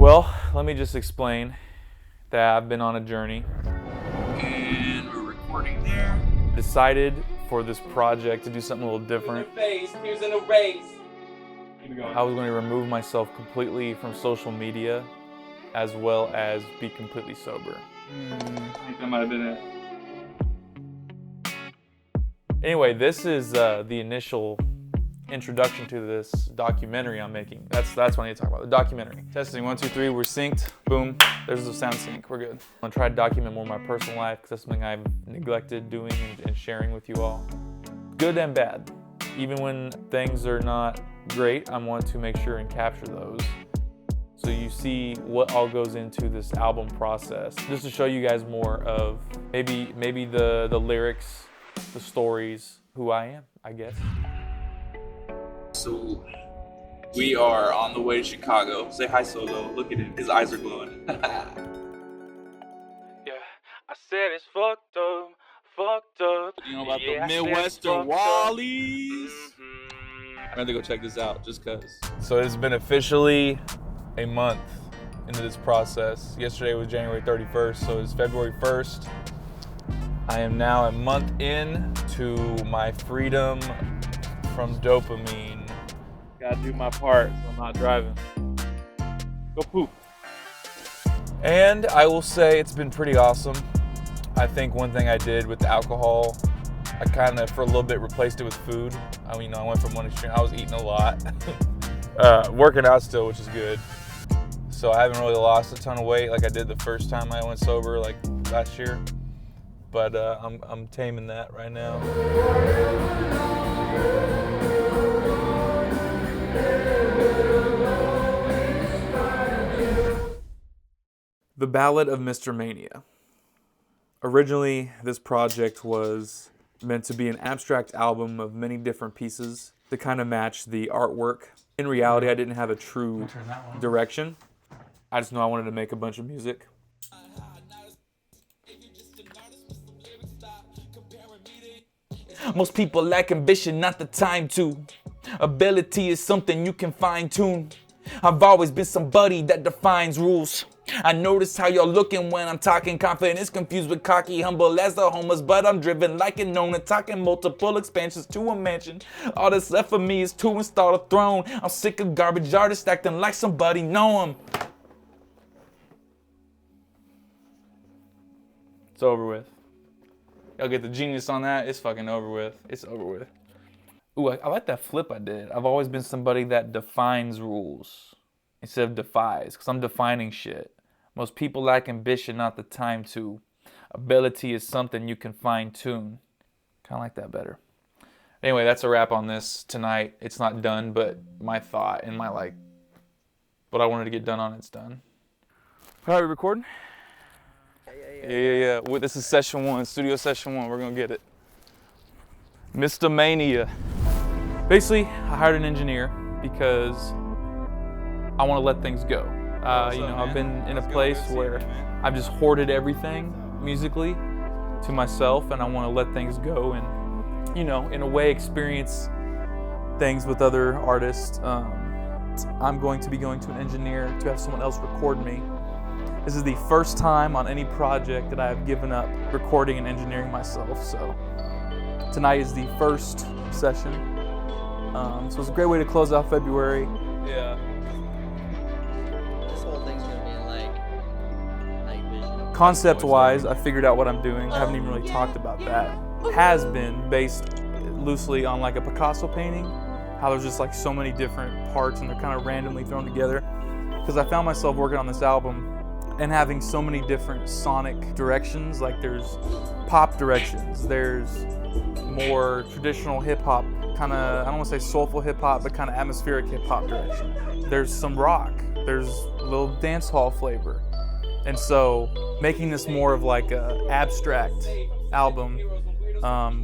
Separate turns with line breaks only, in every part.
Well, let me just explain that I've been on a journey. And we're recording there. Decided for this project to do something a little different.
Here's an erase.
I was going to remove myself completely from social media as well as be completely sober.
I think that might have been it.
Anyway, this is the initial introduction to this documentary I'm making. That's what I need to talk about, the documentary. Testing, 1, 2, 3, we're synced. Boom, there's the sound sync, we're good. I'm gonna try to document more of my personal life because that's something I've neglected doing and sharing with you all. Good and bad. Even when things are not great, I want to make sure and capture those. So you see what all goes into this album process. Just to show you guys more of maybe the lyrics, the stories, who I am, I guess. So we are on the way to Chicago. Say hi, Solo. Look at him. His eyes are glowing.
Yeah, I said it's fucked up, fucked up.
You know about
Yeah,
the
I said
Midwestern
it's fucked up.
Wallies? I'm gonna go check this out just cause.
So it's been officially a month into this process. Yesterday was January 31st, so it's February 1st. I am now a month in to my freedom from dopamine.
Gotta do my part so I'm not driving. Go poop.
And I will say it's been pretty awesome. I think one thing I did with the alcohol, I kind of for a little bit replaced it with food. I mean, I went from one extreme, I was eating a lot. Working out still, which is good. So I haven't really lost a ton of weight like I did the first time I went sober, like last year. But I'm taming that right now. The Ballad of Mr. Mania. Originally, this project was meant to be an abstract album of many different pieces to kind of match the artwork. In reality, I didn't have a true direction. I just know I wanted to make a bunch of music.
Most people lack ambition, not the time to. Ability is something you can fine tune. I've always been somebody that defines rules. I notice how you're looking when I'm talking confident. It's confused with cocky, humble as the homeless, but I'm driven like an owner, talking multiple expansions to a mansion. All that's left for me is to install a throne. I'm sick of garbage artists acting like somebody know 'em.
It's over with. Y'all get the genius on that? It's fucking over with. It's over with. Ooh, I like that flip I did. I've always been somebody that defines rules instead of defies, because I'm defining shit. Most people lack ambition, not the time to. Ability is something you can fine tune. Kind of like that better. Anyway, that's a wrap on this tonight. It's not done, but my thought and my what I wanted to get done on it's done. All right, we recording? Yeah. Well, this is session 1, studio session 1. We're gonna get it. Mr. Mania. Basically, I hired an engineer because I want to let things go. I've been in a place where I've just hoarded everything musically to myself, and I want to let things go and, in a way, experience things with other artists. I'm going to be going to an engineer to have someone else record me. This is the first time on any project that I have given up recording and engineering myself, so tonight is the first session. So it's a great way to close out February.
Yeah.
This whole thing's gonna be in like night vision.
Concept-wise, I figured out what I'm doing. I haven't even really talked about that. Has been based loosely on like a Picasso painting, how there's just like so many different parts and they're kind of randomly thrown together. Because I found myself working on this album and having so many different sonic directions. Like there's pop directions, there's more traditional hip-hop, kind of, I don't want to say soulful hip-hop, but kind of atmospheric hip-hop direction. There's some rock, there's a little dance hall flavor. And so making this more of like a abstract album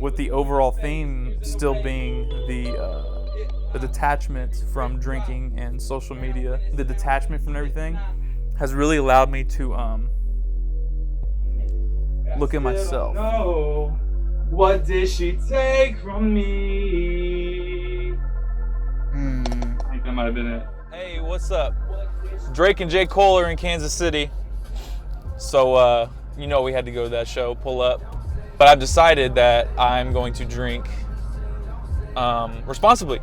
with the overall theme still being the detachment from drinking and social media, the detachment from everything has really allowed me to look at myself.
No. What did she take from me? I think that might have been it.
Hey, what's up?
Drake and J. Cole are in Kansas City. So, you know we had to go to that show, pull up. But I've decided that I'm going to drink responsibly.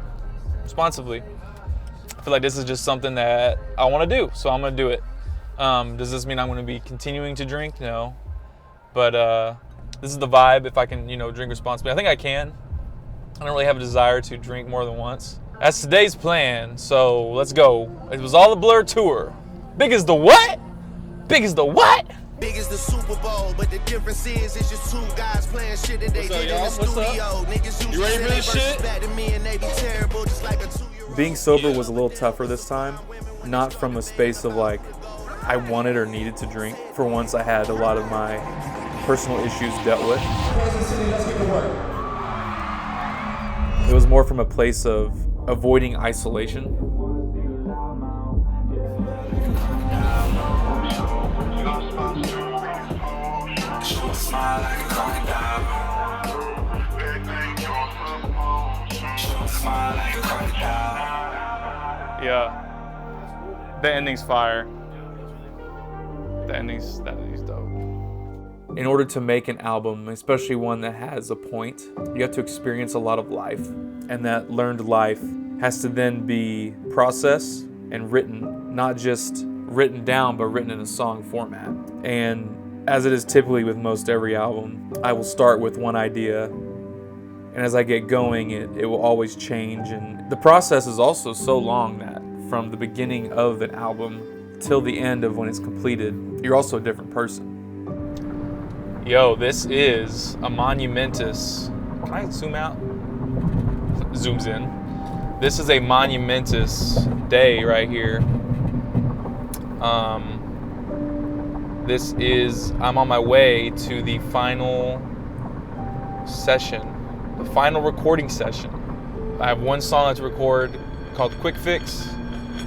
Responsibly. I feel like this is just something that I want to do, so I'm going to do it. Does this mean I'm going to be continuing to drink? No. But this is the vibe. If I can, you know, drink responsibly, I think I can. I don't really have a desire to drink more than once. That's today's plan, so let's go. It was all a Blur tour. Big as the what? Big as the what?
Big as the Super Bowl, but the difference is it's just two guys playing shit that they did in the studio. Niggas
You ready for this shit?
back to me and they be terrible, just like a 2-year-old.
Being sober was a little tougher this time, not from a space of like I wanted or needed to drink. For once, I had a lot of my personal issues dealt with. It was more from a place of avoiding isolation.
Yeah. The ending's fire. That ending's dope.
In order to make an album, especially one that has a point, you have to experience a lot of life. And that learned life has to then be processed and written, not just written down, but written in a song format. And as it is typically with most every album, I will start with one idea, and as I get going, it will always change. And the process is also so long that from the beginning of an album till the end of when it's completed, you're also a different person.
Yo, this is a monumentous. Can I zoom out? Zooms in. This is a monumentous day right here. I'm on my way to the final session, the final recording session. I have one song to record called Quick Fix,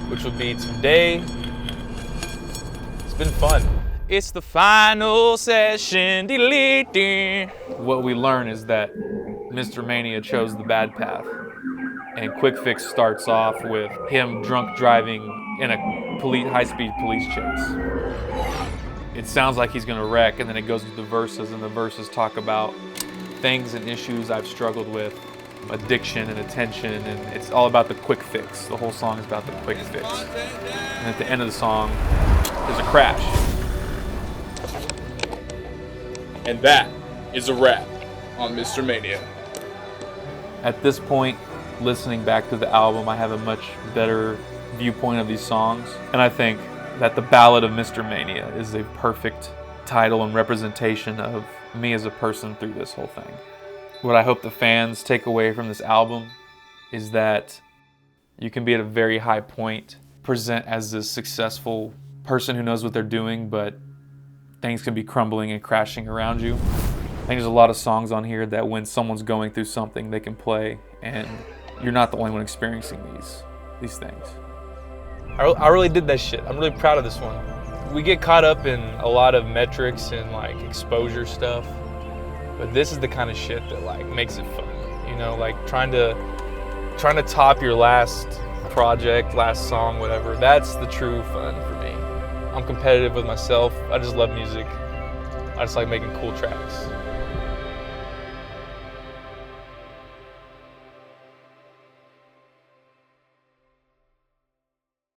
which will be today. It's been fun. It's the final session, deleting.
What we learn is that Mr. Mania chose the bad path. And Quick Fix starts off with him drunk driving in a high-speed police chase. It sounds like he's gonna wreck, and then it goes to the verses, and the verses talk about things and issues I've struggled with, addiction and attention, and it's all about the quick fix. The whole song is about the quick fix. And at the end of the song, there's a crash.
And that is a wrap on Mr. Mania.
At this point, listening back to the album, I have a much better viewpoint of these songs, and I think that the Ballad of Mr. Mania is a perfect title and representation of me as a person through this whole thing. What I hope the fans take away from this album is that you can be at a very high point, present as this successful person who knows what they're doing, but things can be crumbling and crashing around you. I think there's a lot of songs on here that when someone's going through something, they can play, and you're not the only one experiencing these things.
I really did that shit. I'm really proud of this one. We get caught up in a lot of metrics and like exposure stuff, but this is the kind of shit that like makes it fun. You know, like trying to top your last project, last song, whatever. That's the true fun for me. I'm competitive with myself. I just love music. I just like making cool tracks.